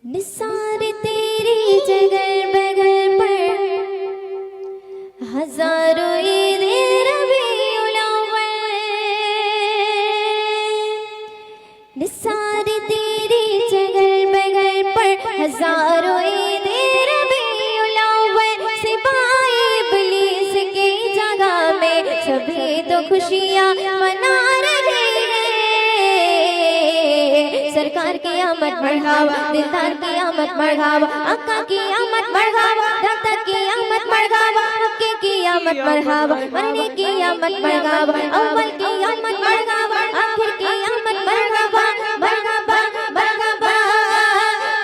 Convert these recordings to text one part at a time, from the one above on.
निसार तेरी जगह बगल पर हजारों ईद रबीउल अव्वल। निसार तेरी जगह बगल पर हजारों ईद रबीउल अव्वल। सिवाय इब्लीस की जगह में सभी तो खुशियाँ मना रहे हैं। सरकार की आमद मरहबा, दिलदार की आमद मरहबा, आका की आमद मरहबा, दाता की आमद मरहबा, हक्के की आमद मरहबा, मरने की आमद मरहबा, अव्वल की आमद मरहबा, आखिर की आमद मरहबा, मरहबा मरहबा।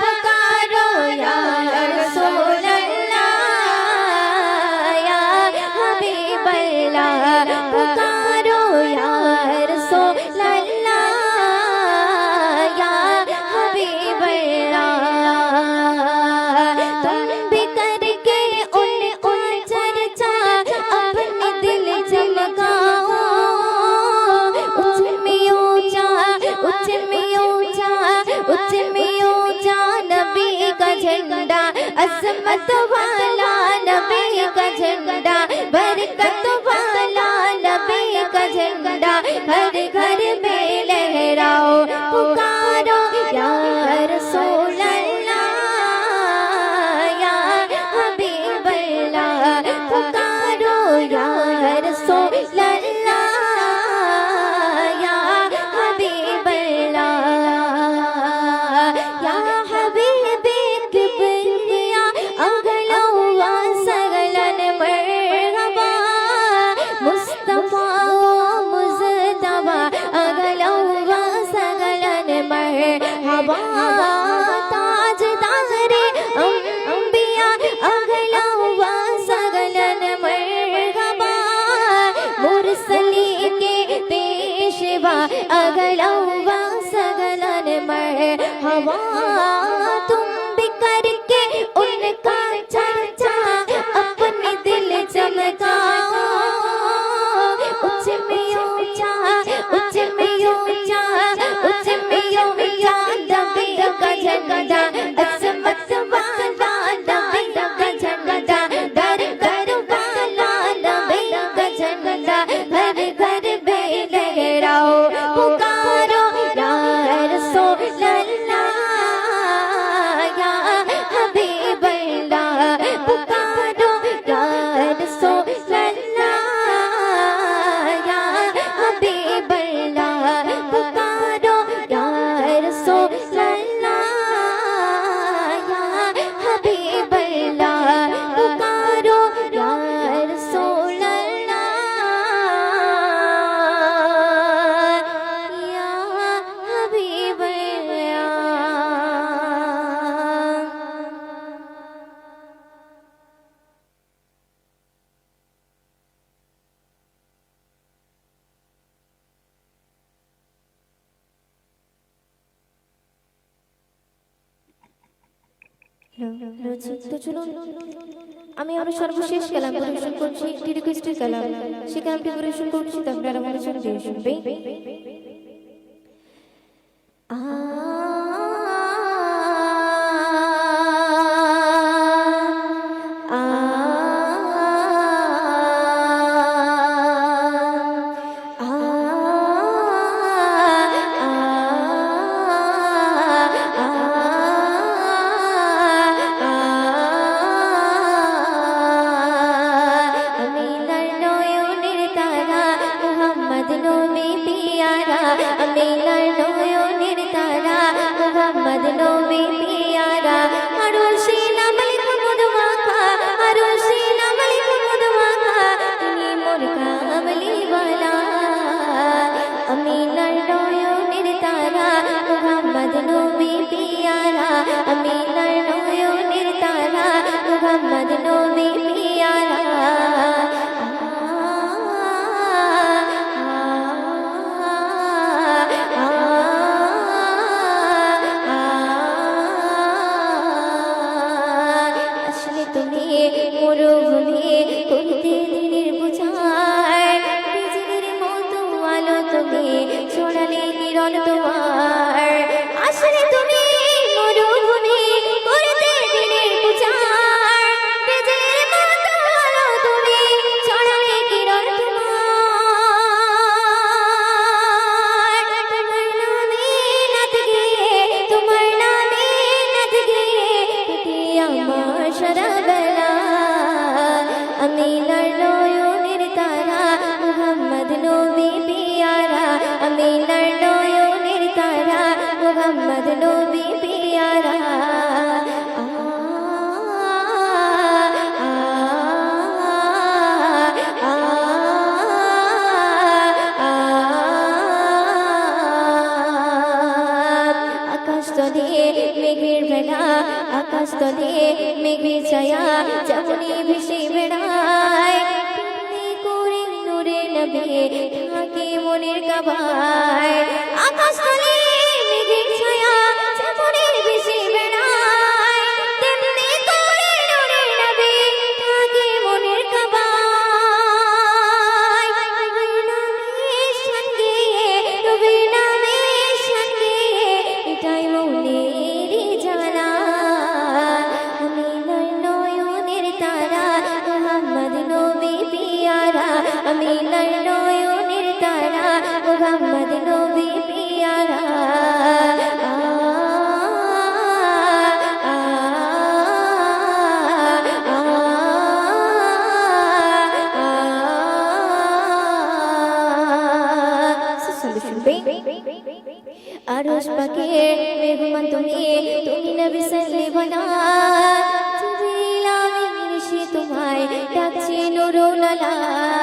पुकारो या रसूल अल्लाह, या हबीब अल्लाह, पुकारो या रसूल अल्लाह, या हबीब अल्लाह। तुम भी करके उन चर्चा अपने दिल चमकाओ। उच्च में ऊंचा, उच्च में ऊंचा, उच्च में ऊंचा नबी का झंडा, अज़मत वाला नबी का झंडा, बरकत वाला नबी का झंडा, हर घर में लहराओ। पुकारो या रसूल अल्लाह, या हबीब अल्लाह, पुकारो या रसूल अल्लाह, या हबीब अल्लाह, या हबीब किबरिया अगलवा सगलन मरहबा। मुस्तफा मुज़तबा अगलवा सगलन मरहबा। ताजदारे अंबिया अगलवा सगलन मरहबा। मुरसली के पेशवा अगलवा सगलन मरहबा। तुम भी करके उनका चर्चा अपने दिल चमकाओ। उच्च में ऊंचा, उच्च में ऊंचा, उच्च में ऊंचा नबी का झंडा, अज़मत वाला नबी का झंडा, बरकत वाला नबी का झंडा, हर घर में लहराओ। पुकारो या रसूल अल्लाह, या हबीब अल्लाह, पुकारो या रसूल अल्लाह, या हबीब अल्लाह, पुकारो या रसूल अल्लाह, या हबीब अल्लाह, पुकारो या रसूल अल्लाह, या हबीब अल्लाह। তো চলুন আমি আরো সর্বশেষ কালাম পরিবেশন করছি, একটি রিকোয়েস্টের কালাম, সেই কালামটি পরিবেশন করছি, আপনারা মনোযোগ দিয়ে শুনবেন। নবী পিয়ারা আকাশ তলে মেঘের ভেলা আকাশ তলে মেঘের ছায়া যেমনি ভেসে বেড়ায় তেমনি করে নূরে নবী থাকে মনের কাবায় আকাশ তলে মেঘের ছায়া যেমনি ভেসে বেড়ায় তেমনি করে নূরে নবী থাকে মনের কাবায় নবীর নামের সঙ্গে নবীর নামের সঙ্গে এটাই মনের জানা আমিনার নয়নের তারা মুহাম্মদ নবী পিয়ারা আমিনার নয়নের তারা মুহাম্মদ নবী পিয়ারা আরশ পাকের মেহমান তুমি তুমি নবী সাল্লাল্লাহু জিবরিল আমিন এসে তোমায় ডাকছে নূরুল আলা